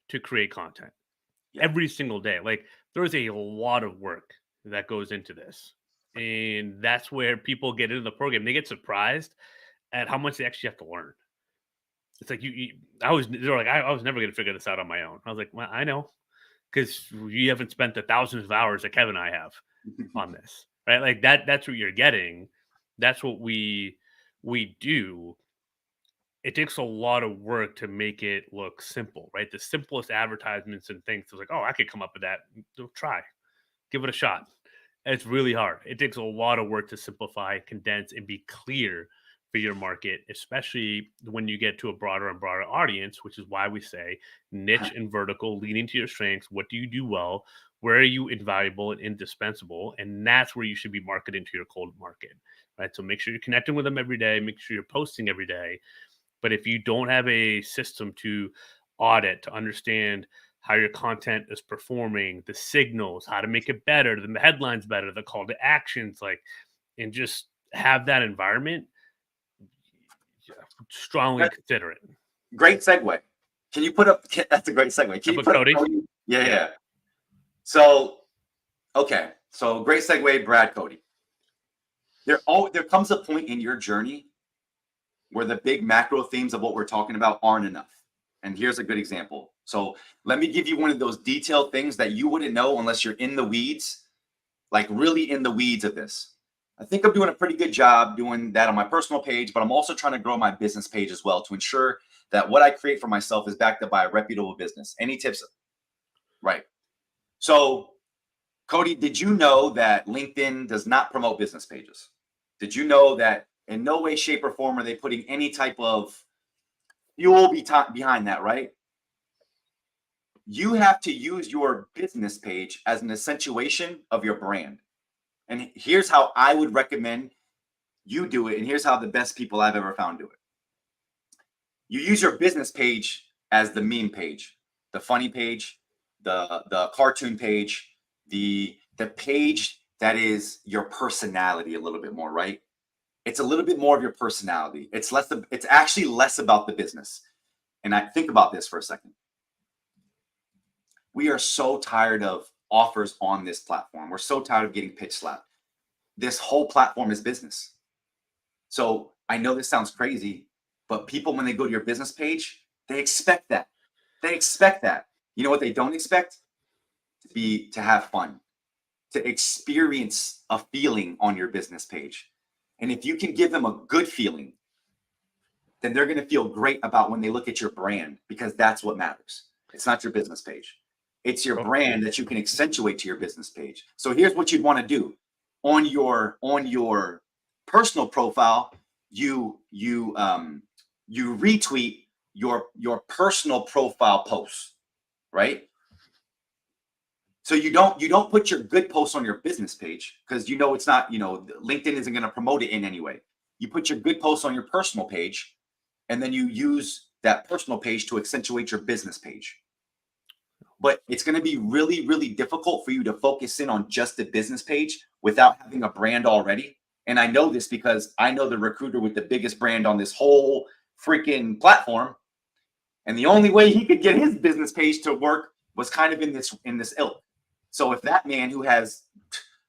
to create content every single day. Like, there's a lot of work that goes into this. And that's where people get into the program. They get surprised at how much they actually have to learn. It's like I was never going to figure this out on my own. I was like, well, I know, because you haven't spent the thousands of hours that Kevin and I have on this, right? Like that's what you're getting. That's what we do. It takes a lot of work to make it look simple, right? The simplest advertisements and things. It's like, oh, I could come up with that. Try, give it a shot. It's really hard. It takes a lot of work to simplify, condense, and be clear for your market, especially when you get to a broader and broader audience, which is why we say niche and vertical, leaning to your strengths. What do you do well? Where are you invaluable and indispensable? And that's where you should be marketing to your cold market, right? So make sure you're connecting with them every day. Make sure you're posting every day. But if you don't have a system to audit, to understand how your content is performing, the signals, how to make it better, the headlines better, the call to actions, like, and just have that environment, strongly consider it. Great segue. Can you put up? That's a great segue. Can you put Cody? Up, yeah. So, okay. So great segue, Brad Cody. There comes a point in your journey where the big macro themes of what we're talking about aren't enough. And here's a good example. So let me give you one of those detailed things that you wouldn't know unless you're in the weeds, like really in the weeds of this. I think I'm doing a pretty good job doing that on my personal page, but I'm also trying to grow my business page as well to ensure that what I create for myself is backed up by a reputable business. Any tips? Right. So, Cody, did you know that LinkedIn does not promote business pages? Did you know that in no way, shape, or form are they putting any type of fuel behind that, right? You have to use your business page as an accentuation of your brand. And here's how I would recommend you do it. And here's how the best people I've ever found do it. You use your business page as the meme page, the funny page, the cartoon page, the page that is your personality a little bit more, right? It's a little bit more of your personality. It's actually less about the business. And I think about this for a second. We are so tired of offers on this platform. We're so tired of getting pitch slapped. This whole platform is business. So I know this sounds crazy, but people, when they go to your business page, they expect that. They expect that. You know what they don't expect? To have fun, to experience a feeling on your business page. And if you can give them a good feeling, then they're going to feel great about when they look at your brand, because that's what matters. It's not your business page. It's your brand that you can accentuate to your business page. So here's what you'd want to do on your personal profile. You retweet your personal profile posts, right? So you don't put your good posts on your business page, because it's not, LinkedIn isn't going to promote it in any way. You put your good posts on your personal page, and then you use that personal page to accentuate your business page. But it's going to be really, really difficult for you to focus in on just the business page without having a brand already. And I know this because I know the recruiter with the biggest brand on this whole freaking platform. And the only way he could get his business page to work was kind of in this ilk. So if that man who has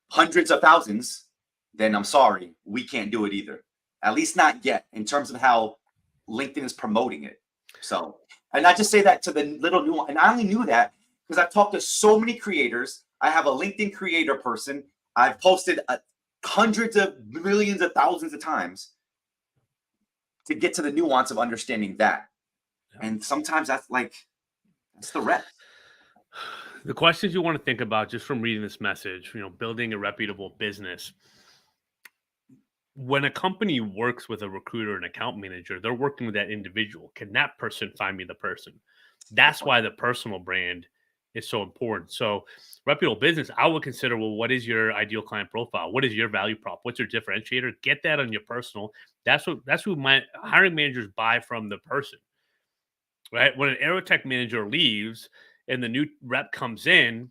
hundreds of thousands, then I'm sorry, we can't do it either. At least not yet, in terms of how LinkedIn is promoting it. So, and I just say that to the little nuance. And I only knew that because I've talked to so many creators. I have a LinkedIn creator person. I've posted hundreds of millions of thousands of times to get to the nuance of understanding that. And sometimes that's the rep. The questions you want to think about just from reading this message, building a reputable business. When a company works with a recruiter and account manager, they're working with that individual. Can that person find me the person? That's why the personal brand is so important. So reputable business, I would consider, well, what is your ideal client profile? What is your value prop? What's your differentiator? Get that on your personal. That's who my hiring managers buy from, the person, right? When an Aerotech manager leaves and the new rep comes in,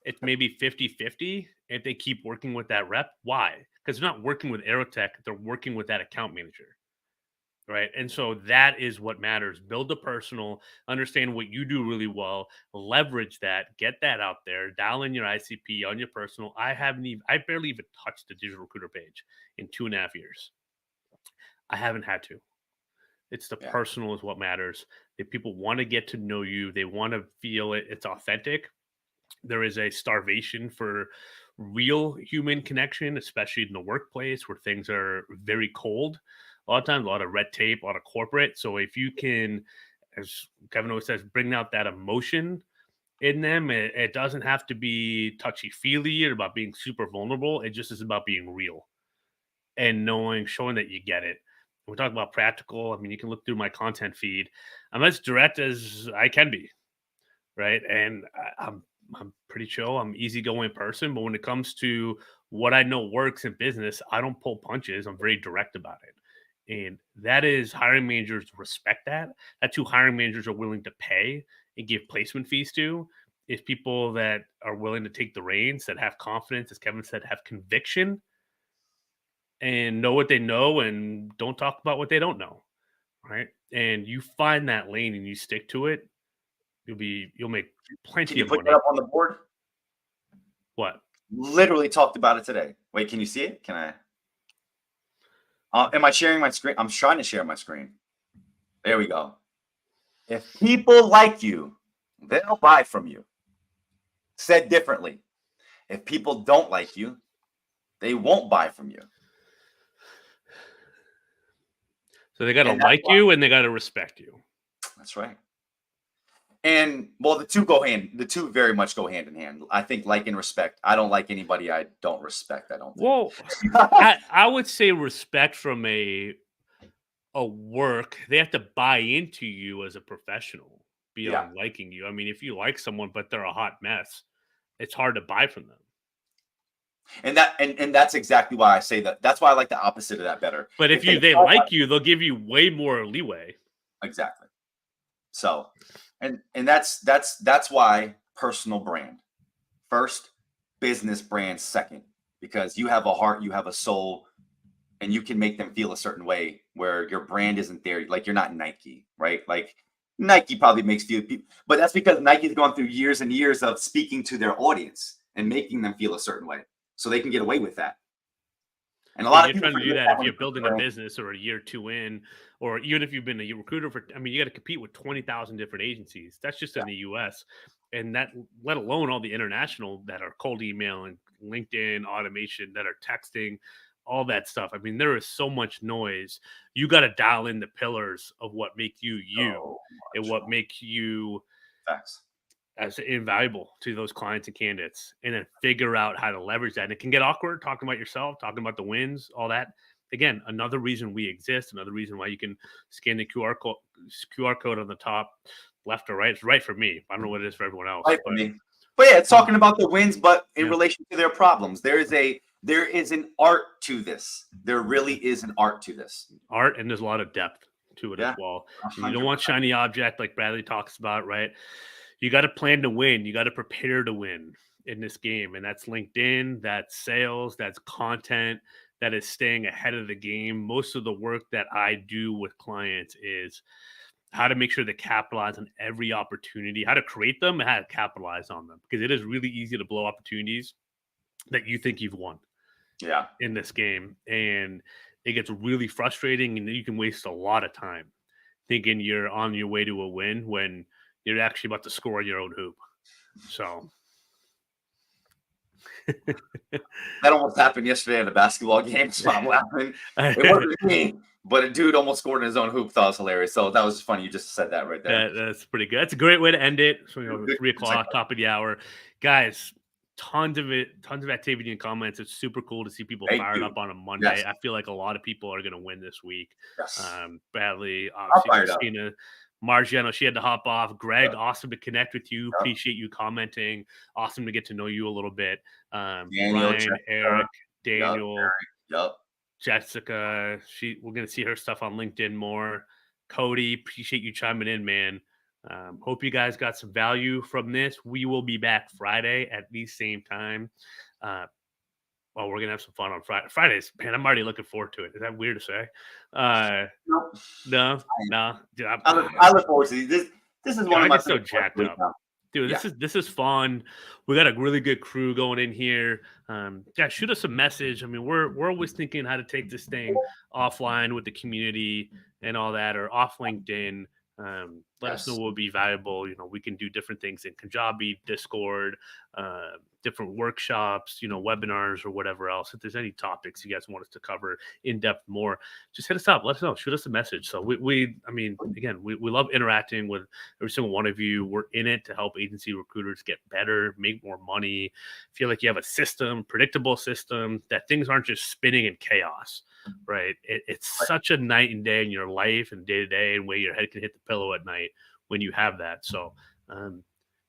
it's maybe 50-50 if they keep working with that rep. Why? Because they're not working with Aerotech, they're working with that account manager. Right. And so that is what matters. Build a personal, understand what you do really well, leverage that, get that out there, dial in your ICP on your personal. I barely even touched the digital recruiter page in 2.5 years. I haven't had to. It's the personal is what matters. If people want to get to know you, they want to feel it's authentic. There is a starvation for real human connection, especially in the workplace where things are very cold. A lot of times, a lot of red tape, a lot of corporate. So if you can, as Kevin always says, bring out that emotion in them, it doesn't have to be touchy-feely or about being super vulnerable. It just is about being real and showing that you get it. We're talking about practical. I mean, you can look through my content feed. I'm as direct as I can be, right? And I'm pretty chill. I'm easygoing person, but when it comes to what I know works in business, I don't pull punches. I'm very direct about it. And that is, hiring managers respect that. That's who hiring managers are willing to pay and give placement fees to, is people that are willing to take the reins, that have confidence, as Kevin said, have conviction, and know what they know and don't talk about what they don't know. Right. And you find that lane and you stick to it, you'll make plenty Can you of put money. that up on the board? What? Literally talked about it today. Wait, can you see it? Can I? Am I sharing my screen? I'm trying to share my screen. There we go. If people like you, they'll buy from you. Said differently, if people don't like you, they won't buy from you. So they got to like you and they got to respect you. That's right. And well, the two very much go hand in hand. I think like and respect. I don't like anybody I don't respect, I don't think. Well, I would say respect from a work. They have to buy into you as a professional Yeah. beyond liking you. I mean, if you like someone but they're a hot mess, it's hard to buy from them. And that's exactly why I say that. That's why I like the opposite of that better. But if they they are like you, they'll give you way more leeway. exactly. So, and that's why personal brand first, business brand second, because you have a heart, you have a soul, and you can make them feel a certain way where your brand isn't there. Like you're not Nike, right? Like Nike probably makes few people, but that's because Nike's gone through years and years of speaking to their audience and making them feel a certain way, so they can get away with that. And a lot of You're people trying to do forget that if when you're it comes to building a brand. business or a year two in, or even if you've been a recruiter for, I mean, you got to compete with 20,000 different agencies. That's just in the US. And that, let alone all the international that are cold email and LinkedIn automation that are texting, all that stuff. I mean, there is so much noise. You got to dial in the pillars of what make you So and much what make you facts. as invaluable to those clients and candidates, and then figure out how to leverage that. And it can get awkward talking about yourself, talking about the wins, all that. Again, another reason we exist, another reason why you can scan the QR code on the top, left or right. It's right for me. I don't know what it is for everyone else. Right for me. But yeah, it's talking about the wins, but in Yeah. relation to their problems. There is an art to this. There really is an art to this. Art, and there's a lot of depth to it Yeah, as well. And you 100%. don't want shiny object like Bradley talks about, right? You got to plan to win. You got to prepare to win in this game, and that's LinkedIn, that's sales, that's content, that is staying ahead of the game. Most of the work that I do with clients is how to make sure to capitalize on every opportunity, how to create them, and how to capitalize on them, because it is really easy to blow opportunities that you think you've won Yeah. in this game, and it gets really frustrating, and you can waste a lot of time thinking you're on your way to a win when you're actually about to score your own hoop. So That almost happened yesterday in a basketball game, so I'm laughing. It wasn't me, but a dude almost scored in his own hoop. Thought it was hilarious. So that was funny. You just said that right there. That's pretty good. That's a great way to end it. So, Good. 3:00, top of the hour, guys. Tons of activity and comments. It's super cool to see people Thank fired you. up on a Monday. Yes. I feel like a lot of people are going to win this week. Yes. Bradley, fired up. Christina, Margiano, she had to hop off. Greg, Yeah. awesome to connect with you. Yeah. Appreciate you commenting. Awesome to get to know you a little bit. Daniel, Brian, Jessica. Eric, Daniel, Yep. Jessica. We're going to see her stuff on LinkedIn more. Cody, appreciate you chiming in, man. Hope you guys got some value from this. We will be back Friday at the same time. Well, we're gonna have some fun on Fridays. Man, I'm already looking forward to it. Is that weird to say? Nope. No. Dude, I look forward to this. This is one I of my get so favorite jacked weeks up. now. Dude, this is fun. We got a really good crew going in here. Guys, shoot us a message. I mean, we're always thinking how to take this thing offline with the community and all that, or off LinkedIn. Let us know Yes. what would be valuable. We can do different things in Kajabi, Discord, different workshops, webinars or whatever else. If there's any topics you guys want us to cover in depth more, just hit us up. Let us know. Shoot us a message. So we love interacting with every single one of you. We're in it to help agency recruiters get better, make more money, feel like you have a system, predictable system, that things aren't just spinning in chaos, right? It's such a night and day in your life and day to day, and where your head can hit the pillow at night when you have that. So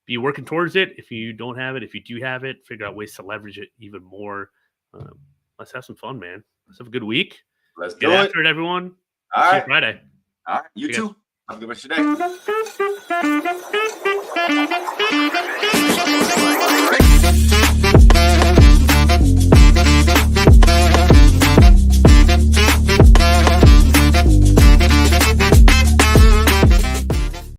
be working towards it. If you don't have it, if you do have it, figure out ways to leverage it even more. Let's have some fun, man. Let's have a good week. Let's Get do it. after it, everyone. All See you right. Friday. All right. You See ya. too. Have a good rest of your day.